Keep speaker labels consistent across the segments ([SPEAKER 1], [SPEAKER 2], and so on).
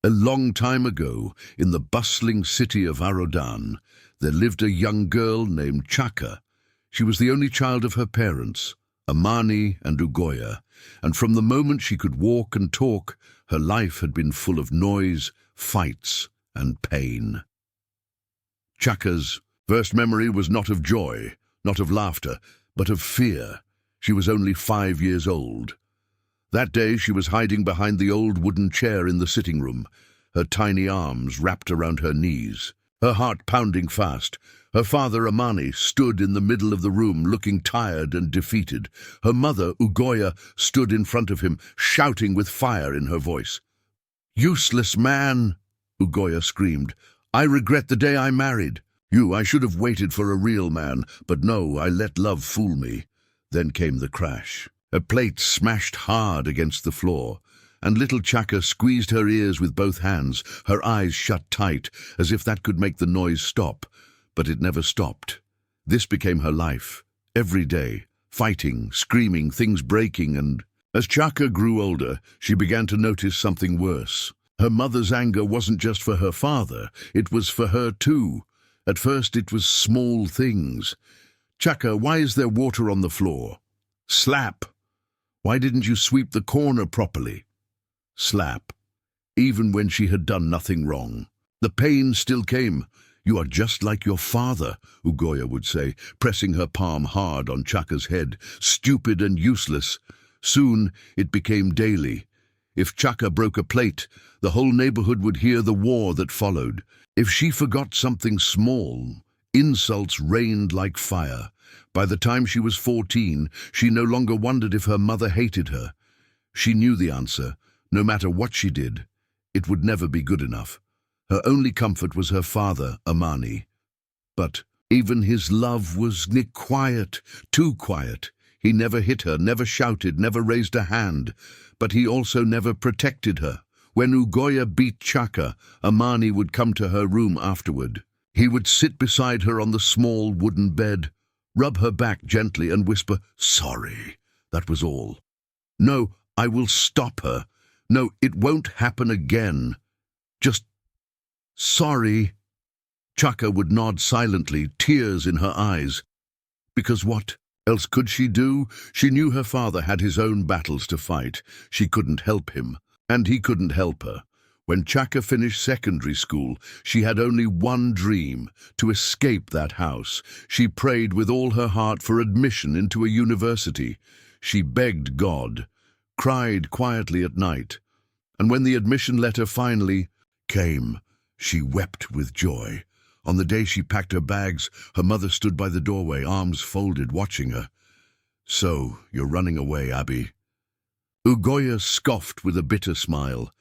[SPEAKER 1] A long time ago, in the bustling city of Arodan, there lived a young girl named Chaka. She was the only child of her parents, Amani and Ugoya, and from the moment she could walk and talk, her life had been full of noise, fights, and pain. Chaka's first memory was not of joy, not of laughter, but of fear. She was only 5 years old. That day she was hiding behind the old wooden chair in the sitting room, her tiny arms wrapped around her knees, her heart pounding fast. Her father, Amani, stood in the middle of the room, looking tired and defeated. Her mother, Ugoya, stood in front of him, shouting with fire in her voice. "Useless man!" Ugoya screamed. "I regret the day I married. I should have waited for a real man, but no, I let love fool me." Then came the crash. A plate smashed hard against the floor, and little Chaka squeezed her ears with both hands, her eyes shut tight, as if that could make the noise stop. But it never stopped. This became her life, every day, fighting, screaming, things breaking, and as Chaka grew older, she began to notice something worse. Her mother's anger wasn't just for her father, it was for her too. At first it was small things. "Chaka, why is there water on the floor?" "Slap. Why didn't you sweep the corner properly?" Slap. Even when she had done nothing wrong. The pain still came. "You are just like your father," Ugoya would say, pressing her palm hard on Chaka's head. "Stupid and useless." Soon it became daily. If Chaka broke a plate, the whole neighborhood would hear the war that followed. If she forgot something small, insults rained like fire. By the time she was 14, she no longer wondered if her mother hated her. She knew the answer. No matter what she did, it would never be good enough. Her only comfort was her father, Amani. But even his love was quiet, too quiet. He never hit her, never shouted, never raised a hand. But he also never protected her. When Ugoya beat Chaka, Amani would come to her room afterward. He would sit beside her on the small wooden bed, rub her back gently and whisper, "Sorry." That was all. "No, I will stop her. No, it won't happen again. Just sorry." Chaka would nod silently, tears in her eyes. Because what else could she do? She knew her father had his own battles to fight. She couldn't help him, and he couldn't help her. When Chaka finished secondary school, she had only one dream, to escape that house. She prayed with all her heart for admission into a university. She begged God, cried quietly at night, and when the admission letter finally came, she wept with joy. On the day she packed her bags, her mother stood by the doorway, arms folded, watching her. "So, you're running away, Abby?" Ugoya scoffed with a bitter smile.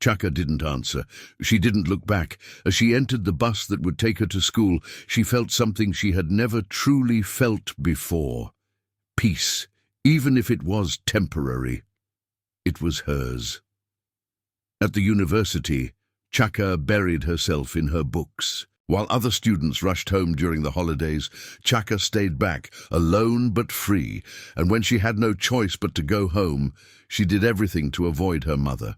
[SPEAKER 1] Chaka didn't answer. She didn't look back. As she entered the bus that would take her to school, she felt something she had never truly felt before. Peace, even if it was temporary. It was hers. At the university, Chaka buried herself in her books. While other students rushed home during the holidays, Chaka stayed back, alone but free, and when she had no choice but to go home, she did everything to avoid her mother.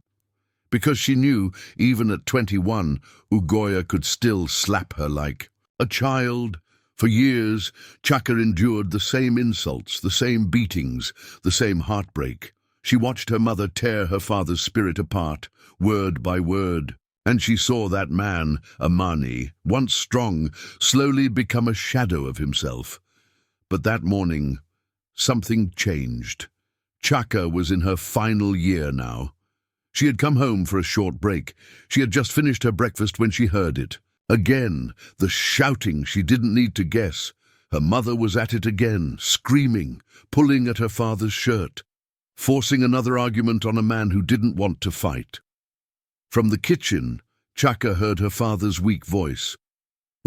[SPEAKER 1] Because she knew, even at 21, Ugoya could still slap her like a child. For years, Chaka endured the same insults, the same beatings, the same heartbreak. She watched her mother tear her father's spirit apart, word by word. And she saw that man, Amani, once strong, slowly become a shadow of himself. But that morning, something changed. Chaka was in her final year now. She had come home for a short break. She had just finished her breakfast when she heard it. Again, the shouting she didn't need to guess. Her mother was at it again, screaming, pulling at her father's shirt, forcing another argument on a man who didn't want to fight. From the kitchen, Chaka heard her father's weak voice.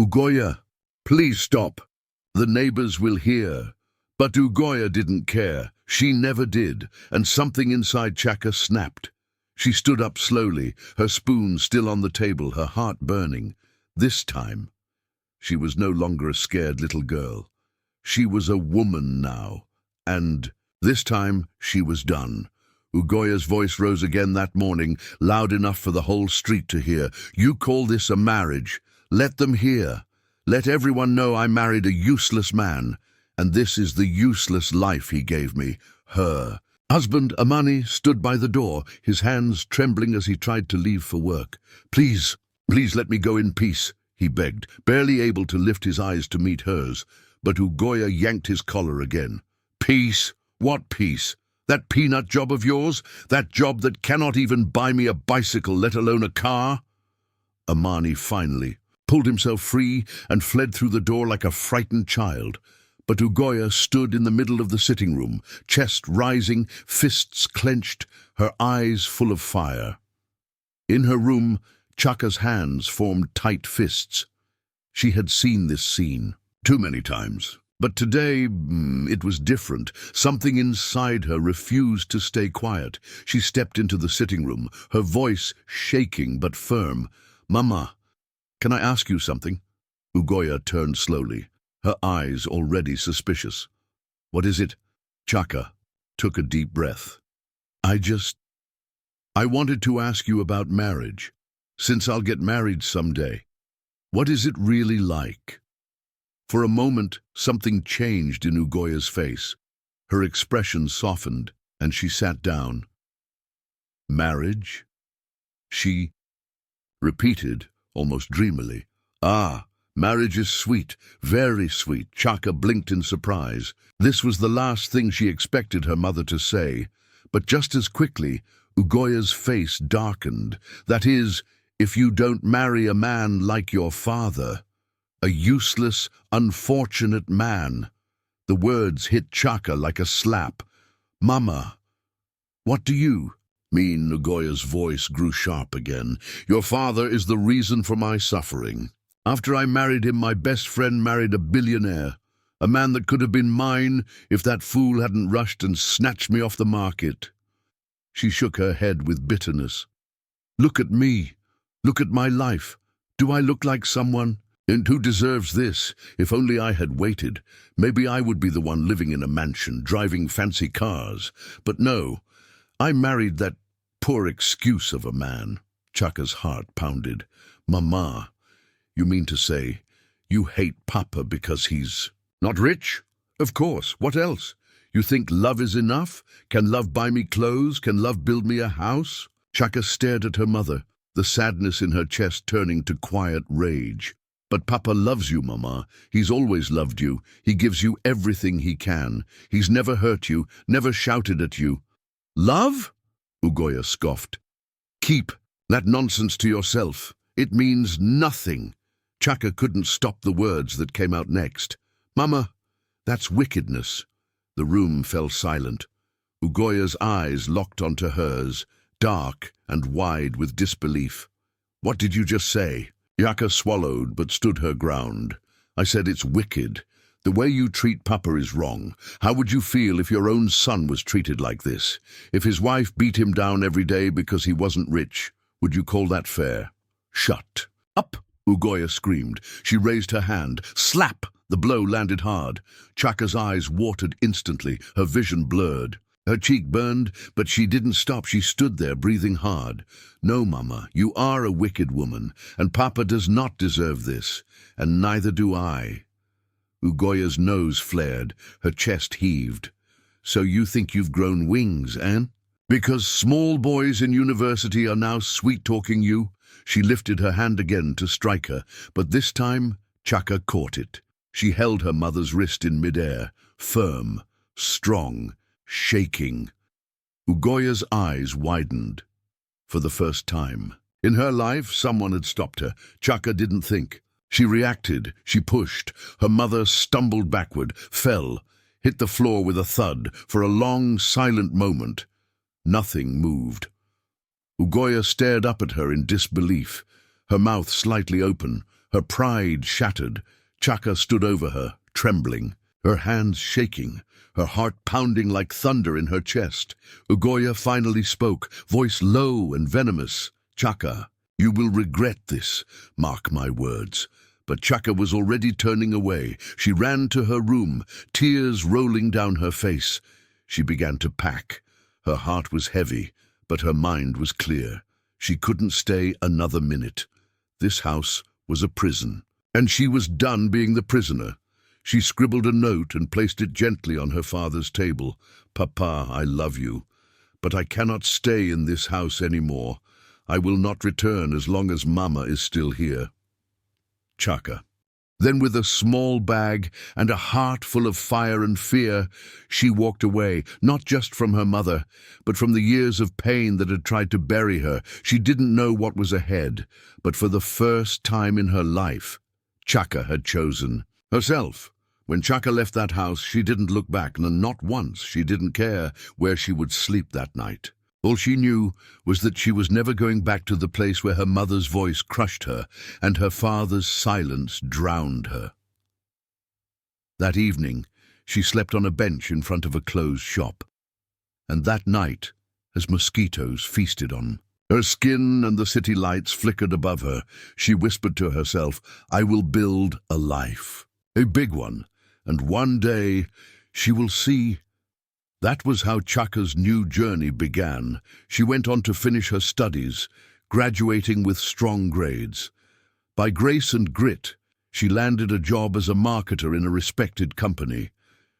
[SPEAKER 1] "Ugoya, please stop. The neighbors will hear." But Ugoya didn't care. She never did, and something inside Chaka snapped. She stood up slowly, her spoon still on the table, her heart burning. This time, she was no longer a scared little girl. She was a woman now, and this time she was done. Ugoya's voice rose again that morning, loud enough for the whole street to hear. "You call this a marriage? Let them hear. Let everyone know I married a useless man, and this is the useless life he gave me, her." Husband Amani stood by the door, his hands trembling as he tried to leave for work. Please let me go in peace," he begged, barely able to lift his eyes to meet hers. But Ugoya yanked his collar again. "Peace? What peace? That peanut job of yours? That job that cannot even buy me a bicycle, let alone a car?" Amani finally pulled himself free and fled through the door like a frightened child. But Ugoya stood in the middle of the sitting room, chest rising, fists clenched, her eyes full of fire. In her room, Chaka's hands formed tight fists. She had seen this scene too many times. But today, it was different. Something inside her refused to stay quiet. She stepped into the sitting room, her voice shaking but firm. "Mama, can I ask you something?" Ugoya turned slowly, her eyes already suspicious. "What is it?" Chaka took a deep breath. I wanted to ask you about marriage, since I'll get married someday. What is it really like?" For a moment, something changed in Ugoya's face. Her expression softened, and she sat down. "Marriage?" she repeated, almost dreamily. "Ah, marriage is sweet, very sweet." Chaka blinked in surprise. This was the last thing she expected her mother to say. But just as quickly, Ugoya's face darkened. "That is, if you don't marry a man like your father. A useless, unfortunate man." The words hit Chaka like a slap. "Mama, what do you mean?" Ugoya's voice grew sharp again. "Your father is the reason for my suffering. After I married him, my best friend married a billionaire, a man that could have been mine if that fool hadn't rushed and snatched me off the market." She shook her head with bitterness. "Look at me. Look at my life. Do I look like someone? And who deserves this? If only I had waited, maybe I would be the one living in a mansion, driving fancy cars. But no, I married that poor excuse of a man." Chaka's heart pounded. "Mama, you mean to say you hate Papa because he's not rich? Of course, what else? You think love is enough? Can love buy me clothes? Can love build me a house?" Chaka stared at her mother, the sadness in her chest turning to quiet rage. "But Papa loves you, Mama. He's always loved you. He gives you everything he can. He's never hurt you, never shouted at you." "Love?" Ugoya scoffed. "Keep that nonsense to yourself. It means nothing." Chaka couldn't stop the words that came out next. "Mama, that's wickedness." The room fell silent. Ugoya's eyes locked onto hers, dark and wide with disbelief. "What did you just say?" Chaka swallowed but stood her ground. "I said it's wicked. The way you treat Papa is wrong. How would you feel if your own son was treated like this? If his wife beat him down every day because he wasn't rich, would you call that fair?" "Shut up!" Ugoya screamed. She raised her hand. Slap! The blow landed hard. Chaka's eyes watered instantly, her vision blurred. Her cheek burned, but she didn't stop. She stood there, breathing hard. "No, Mama, you are a wicked woman, and Papa does not deserve this, and neither do I." Ugoya's nose flared, her chest heaved. "So you think you've grown wings, eh? Because small boys in university are now sweet-talking you?" She lifted her hand again to strike her, but this time Chaka caught it. She held her mother's wrist in midair, firm, strong, shaking. Ugoya's eyes widened. For the first time in her life, someone had stopped her. Chaka didn't think. She reacted. She pushed. Her mother stumbled backward, fell, hit the floor with a thud. For a long, silent moment, nothing moved. Ugoya stared up at her in disbelief, her mouth slightly open, her pride shattered. Chaka stood over her, trembling, her hands shaking, her heart pounding like thunder in her chest. Ugoya finally spoke, voice low and venomous. "Chaka, you will regret this, mark my words." But Chaka was already turning away. She ran to her room, tears rolling down her face. She began to pack. Her heart was heavy, but her mind was clear. She couldn't stay another minute. This house was a prison, and she was done being the prisoner. She scribbled a note and placed it gently on her father's table. "Papa, I love you, but I cannot stay in this house anymore. I will not return as long as Mama is still here. Chaka." Then with a small bag and a heart full of fire and fear, she walked away, not just from her mother, but from the years of pain that had tried to bury her. She didn't know what was ahead, but for the first time in her life, Chaka had chosen herself. When Chaka left that house, she didn't look back, and not once. She didn't care where she would sleep that night. All she knew was that she was never going back to the place where her mother's voice crushed her and her father's silence drowned her. That evening, she slept on a bench in front of a closed shop. And that night, as mosquitoes feasted on her skin and the city lights flickered above her, she whispered to herself, "I will build a life, a big one, and one day she will see." That was how Chaka's new journey began. She went on to finish her studies, graduating with strong grades. By grace and grit, she landed a job as a marketer in a respected company.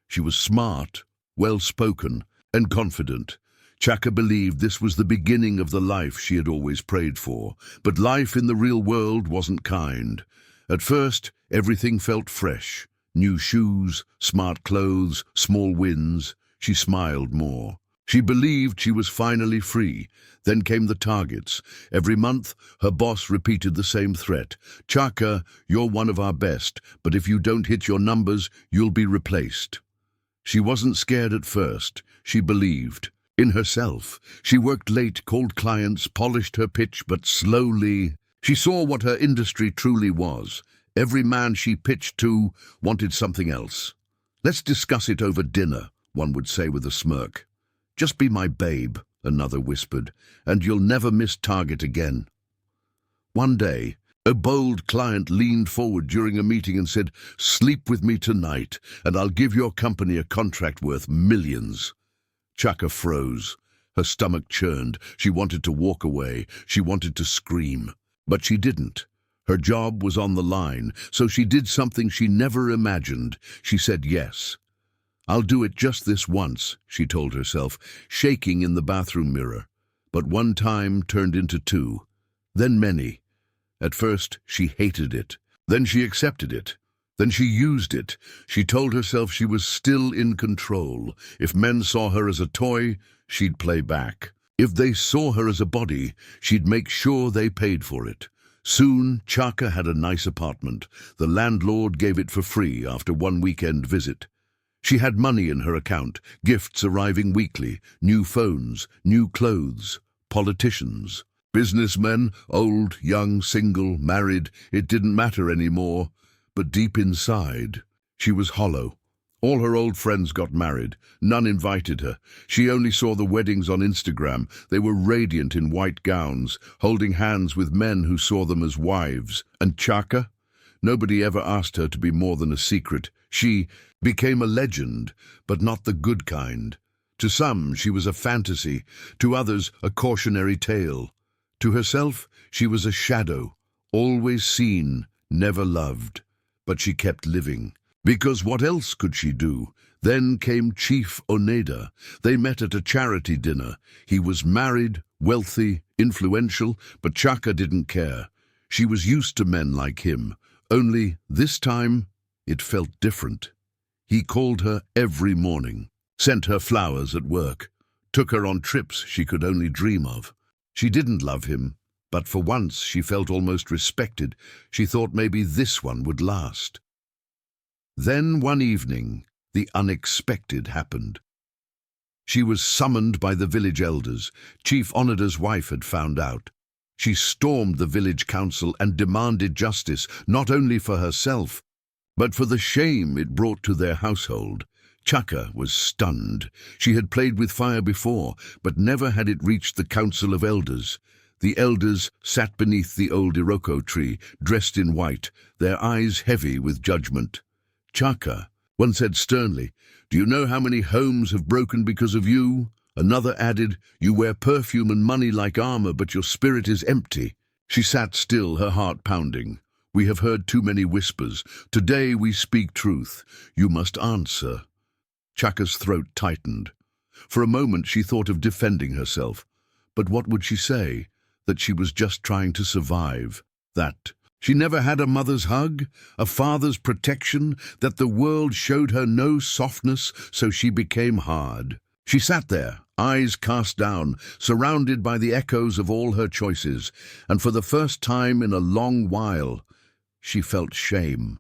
[SPEAKER 1] She was smart, well-spoken, and confident. Chaka believed this was the beginning of the life she had always prayed for. But life in the real world wasn't kind. At first, everything felt fresh. New shoes, smart clothes, small wins. She smiled more. She believed she was finally free. Then came the targets. Every month, her boss repeated the same threat. "Chaka, you're one of our best, but if you don't hit your numbers, you'll be replaced." She wasn't scared at first. She believed in herself. She worked late, called clients, polished her pitch, but slowly she saw what her industry truly was. Every man she pitched to wanted something else. "Let's discuss it over dinner," one would say with a smirk. "Just be my babe," another whispered, "and you'll never miss target again." One day, a bold client leaned forward during a meeting and said, "Sleep with me tonight, and I'll give your company a contract worth millions." Chaka froze. Her stomach churned. She wanted to walk away. She wanted to scream. But she didn't. Her job was on the line, so she did something she never imagined. She said yes. "I'll do it just this once," she told herself, shaking in the bathroom mirror. But one time turned into two, then many. At first, she hated it. Then she accepted it. Then she used it. She told herself she was still in control. If men saw her as a toy, she'd play back. If they saw her as a body, she'd make sure they paid for it. Soon, Chaka had a nice apartment. The landlord gave it for free after one weekend visit. She had money in her account, gifts arriving weekly, new phones, new clothes, politicians, businessmen, old, young, single, married, it didn't matter anymore. But deep inside, she was hollow. All her old friends got married. None invited her. She only saw the weddings on Instagram. They were radiant in white gowns, holding hands with men who saw them as wives. And Chaka? Nobody ever asked her to be more than a secret. She became a legend, but not the good kind. To some, she was a fantasy. To others, a cautionary tale. To herself, she was a shadow, always seen, never loved. But she kept living. Because what else could she do? Then came Chief Oneda. They met at a charity dinner. He was married, wealthy, influential, but Chaka didn't care. She was used to men like him. Only this time, it felt different. He called her every morning, sent her flowers at work, took her on trips she could only dream of. She didn't love him, but for once she felt almost respected. She thought maybe this one would last. Then one evening, the unexpected happened. She was summoned by the village elders. Chief Oneda's wife had found out. She stormed the village council and demanded justice, not only for herself, but for the shame it brought to their household. Chaka was stunned. She had played with fire before, but never had it reached the council of elders. The elders sat beneath the old Iroko tree, dressed in white, their eyes heavy with judgment. "Chaka," one said sternly, "do you know how many homes have broken because of you?" Another added, "You wear perfume and money like armor, but your spirit is empty." She sat still, her heart pounding. "We have heard too many whispers. Today we speak truth. You must answer." Chaka's throat tightened. For a moment she thought of defending herself. But what would she say? That she was just trying to survive. That she never had a mother's hug, a father's protection, that the world showed her no softness, so she became hard. She sat there, eyes cast down, surrounded by the echoes of all her choices, and for the first time in a long while, she felt shame.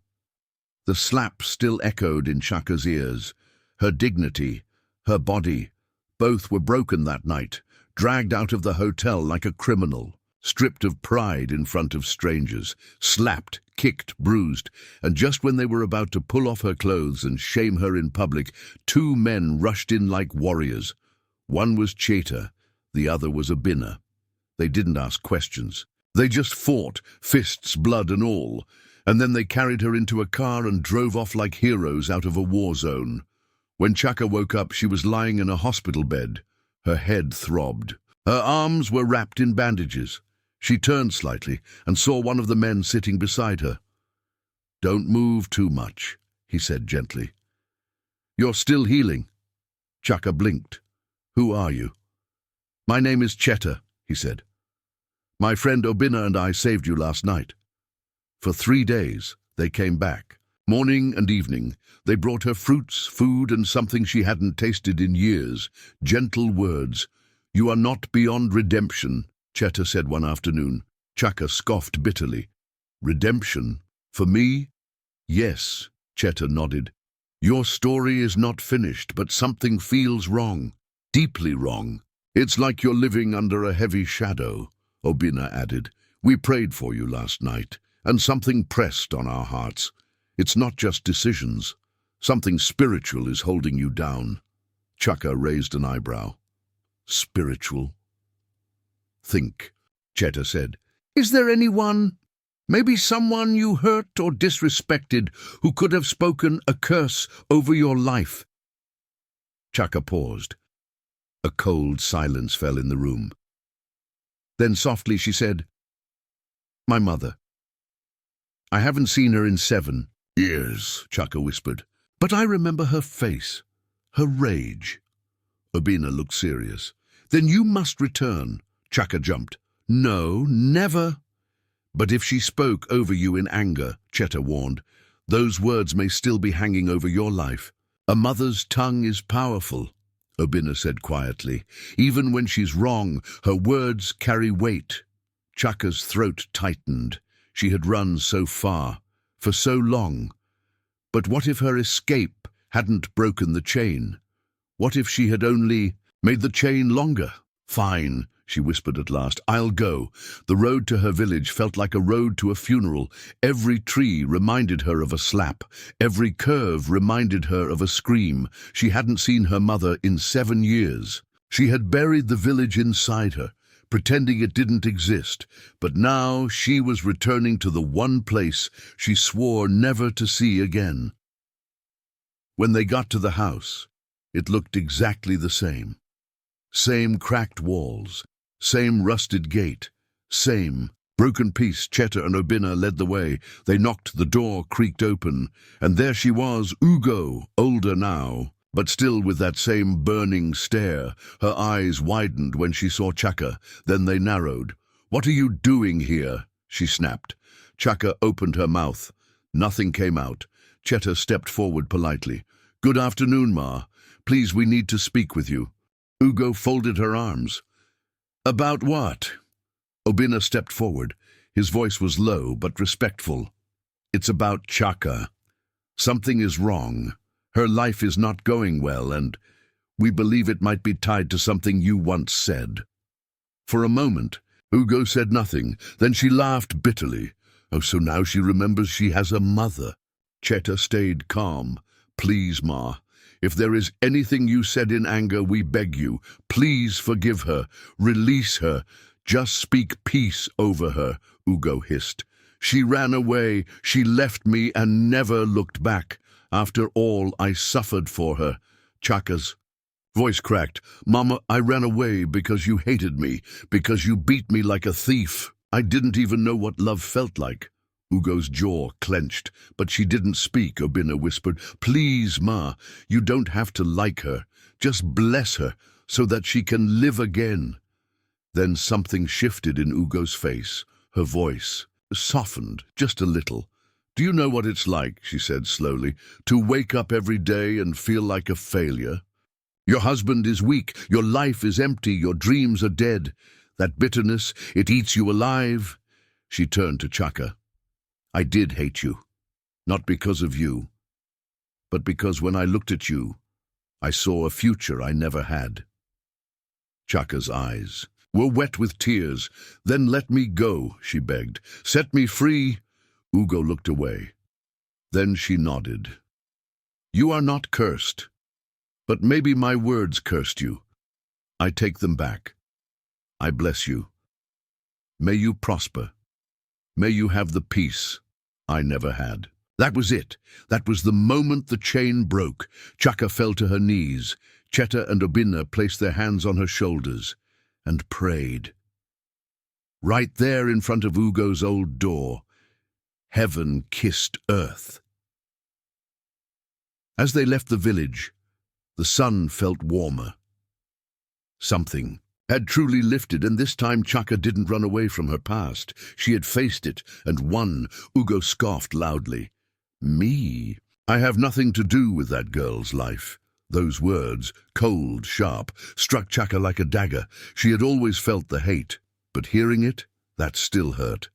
[SPEAKER 1] The slap still echoed in Chaka's ears. Her dignity, her body, both were broken that night, dragged out of the hotel like a criminal, stripped of pride in front of strangers, slapped, kicked, bruised, and just when they were about to pull off her clothes and shame her in public, two men rushed in like warriors. One was Chaka, the other was Obinna. They didn't ask questions. They just fought, fists, blood and all, and then they carried her into a car and drove off like heroes out of a war zone. When Chaka woke up, she was lying in a hospital bed. Her head throbbed. Her arms were wrapped in bandages. She turned slightly and saw one of the men sitting beside her. "Don't move too much," he said gently. "You're still healing." Chaka blinked. "Who are you?" "My name is Chaka," he said. "My friend Obinna and I saved you last night." For 3 days, they came back. Morning and evening, they brought her fruits, food, and something she hadn't tasted in years, gentle words. "You are not beyond redemption," Chaka said one afternoon. Chaka scoffed bitterly. "Redemption? For me?" "Yes," Chaka nodded. "Your story is not finished, but something feels wrong, deeply wrong. It's like you're living under a heavy shadow," Obinna added. "We prayed for you last night, and something pressed on our hearts. It's not just decisions. Something spiritual is holding you down." Chaka raised an eyebrow. "Spiritual?" "Think," Chaka said. "Is there anyone, maybe someone you hurt or disrespected, who could have spoken a curse over your life?" Chaka paused. A cold silence fell in the room. Then softly she said, "My mother. I haven't seen her in 7 years, Chaka whispered. "But I remember her face, her rage." Obinna looked serious. "Then you must return." Chaka jumped. "No, never." "But if she spoke over you in anger," Chaka warned, "those words may still be hanging over your life." "A mother's tongue is powerful," Obinna said quietly. "Even when she's wrong, her words carry weight." Chaka's throat tightened. She had run so far, for so long. But what if her escape hadn't broken the chain? What if she had only made the chain longer? "Fine," she whispered at last. "I'll go." The road to her village felt like a road to a funeral. Every tree reminded her of a slap. Every curve reminded her of a scream. She hadn't seen her mother in 7 years. She had buried the village inside her, pretending it didn't exist. But now she was returning to the one place she swore never to see again. When they got to the house, it looked exactly the same. Same cracked walls, same rusted gate, same broken piece. Chaka and Obinna led the way. They knocked, the door creaked open, and there she was, Ugo, older now, but still with that same burning stare. Her eyes widened when she saw Chaka, then they narrowed. "What are you doing here?" she snapped. Chaka opened her mouth. Nothing came out. Chaka stepped forward politely. "Good afternoon, Ma. Please, we need to speak with you." Ugo folded her arms. "About what?" Obinna stepped forward. His voice was low but respectful. "It's about Chaka. Something is wrong. Her life is not going well, and we believe it might be tied to something you once said." For a moment, Ugo said nothing. Then she laughed bitterly. "Oh, so now she remembers she has a mother." Chaka stayed calm. "Please, Ma. If there is anything you said in anger, we beg you, please forgive her, release her, just speak peace over her," Ugo hissed. "She ran away, she left me and never looked back. After all I suffered for her." Chaka's Voice cracked. Mama, I ran away because you hated me, because you beat me like a thief. I didn't even know what love felt like. Ugo's jaw clenched, but she didn't speak. Obina whispered, Please, Ma, you don't have to like her. Just bless her so that she can live again. Then something shifted in Ugo's face. Her voice softened just a little. Do you know what it's like, she said slowly, to wake up every day and feel like a failure? Your husband is weak, your life is empty, your dreams are dead. That bitterness, it eats you alive. She turned to Chaka. I did hate you, not because of you, but because when I looked at you, I saw a future I never had. Chaka's eyes were wet with tears. Then let me go, she begged. Set me free. Ugo looked away. Then she nodded. You are not cursed, but maybe my words cursed you. I take them back. I bless you. May you prosper. May you have the peace I never had. That was it. That was the moment the chain broke. Chaka fell to her knees. Cheta and Obina placed their hands on her shoulders and prayed. Right there in front of Ugo's old door, heaven kissed earth. As they left the village, the sun felt warmer. Something had truly lifted, and this time Chaka didn't run away from her past. She had faced it and won. Ugo scoffed loudly. Me? I have nothing to do with that girl's life. Those words, cold, sharp, struck Chaka like a dagger. She had always felt the hate, but hearing it, that still hurt.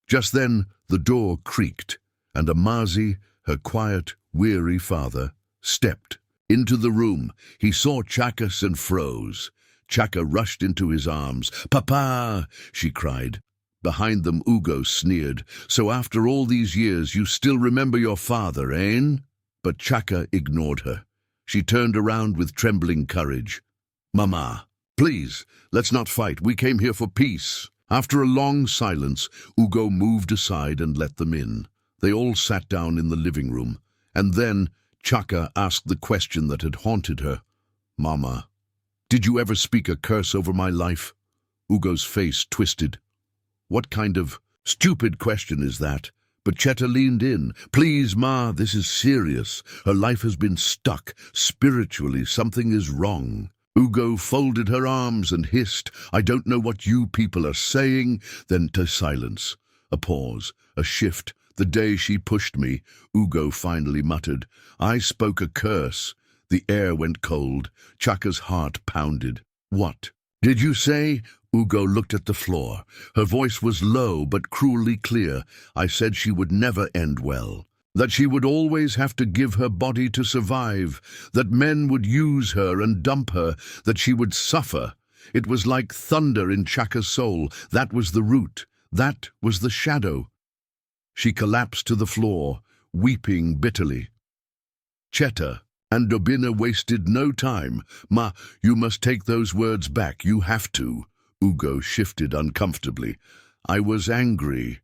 [SPEAKER 1] Just then, the door creaked, and Amazi, her quiet, weary father, stepped into the room. He saw Chaka and froze. Chaka rushed into his arms. Papa, she cried. Behind them, Ugo sneered. So after all these years, you still remember your father, eh? But Chaka ignored her. She turned around with trembling courage. Mama, please, let's not fight. We came here for peace. After a long silence, Ugo moved aside and let them in. They all sat down in the living room. And then Chaka asked the question that had haunted her. Mama, did you ever speak a curse over my life? Ugo's face twisted. What kind of stupid question is that? But Cheta leaned in. Please, Ma, this is serious. Her life has been stuck. Spiritually, something is wrong. Ugo folded her arms and hissed, I don't know what you people are saying. Then to silence. A pause, a shift. The day she pushed me, Ugo finally muttered, I spoke a curse. The air went cold. Chaka's heart pounded. What did you say? Ugo looked at the floor. Her voice was low but cruelly clear. I said she would never end well. That she would always have to give her body to survive. That men would use her and dump her. That she would suffer. It was like thunder in Chaka's soul. That was the root. That was the shadow. She collapsed to the floor, weeping bitterly. Cheta and Obina wasted no time. Ma, you must take those words back. You have to. Ugo shifted uncomfortably. I was angry.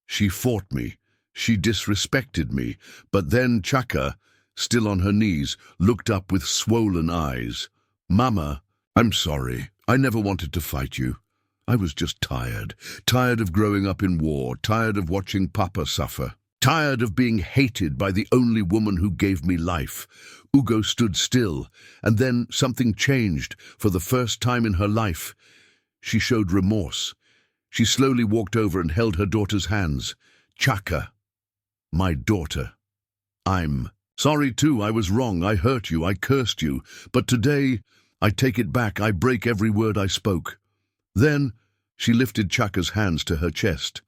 [SPEAKER 1] She fought me. She disrespected me. But then Chaka, still on her knees, looked up with swollen eyes. Mama, I'm sorry. I never wanted to fight you. I was just tired. Tired of growing up in war. Tired of watching Papa suffer. Tired of being hated by the only woman who gave me life. Ugo stood still, and then something changed for the first time in her life. She showed remorse. She slowly walked over and held her daughter's hands. Chaka, my daughter. I'm sorry too. I was wrong. I hurt you. I cursed you. But today, I take it back. I break every word I spoke. Then she lifted Chaka's hands to her chest.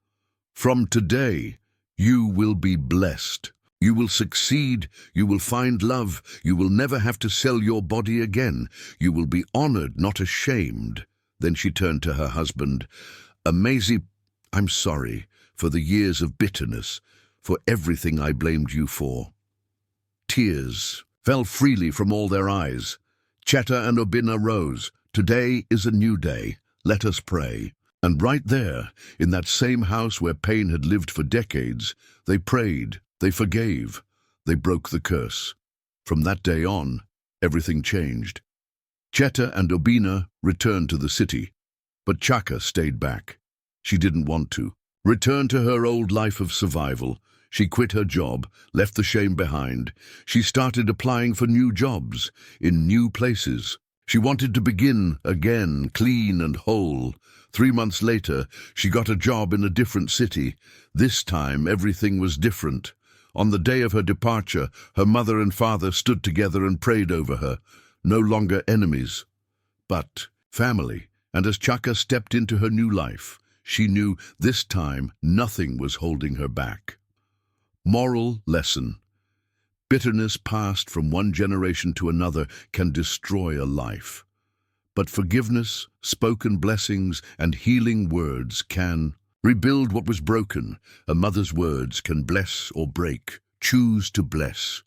[SPEAKER 1] From today, you will be blessed. You will succeed. You will find love. You will never have to sell your body again. You will be honored, not ashamed. Then she turned to her husband. Amazi, I'm sorry for the years of bitterness, for everything I blamed you for. Tears fell freely from all their eyes. Cheta and Obina rose. Today is a new day. Let us pray. And right there, in that same house where pain had lived for decades, they prayed, they forgave, they broke the curse. From that day on, everything changed. Cheta and Obina returned to the city, but Chaka stayed back. She didn't want to. Return to her old life of survival. She quit her job, left the shame behind. She started applying for new jobs, in new places. She wanted to begin again, clean and whole. 3 months later, she got a job in a different city. This time, everything was different. On the day of her departure, her mother and father stood together and prayed over her. No longer enemies, but family. And as Chaka stepped into her new life, she knew this time nothing was holding her back. Moral lesson. Bitterness passed from one generation to another can destroy a life. But forgiveness, spoken blessings, and healing words can rebuild what was broken. A mother's words can bless or break. Choose to bless.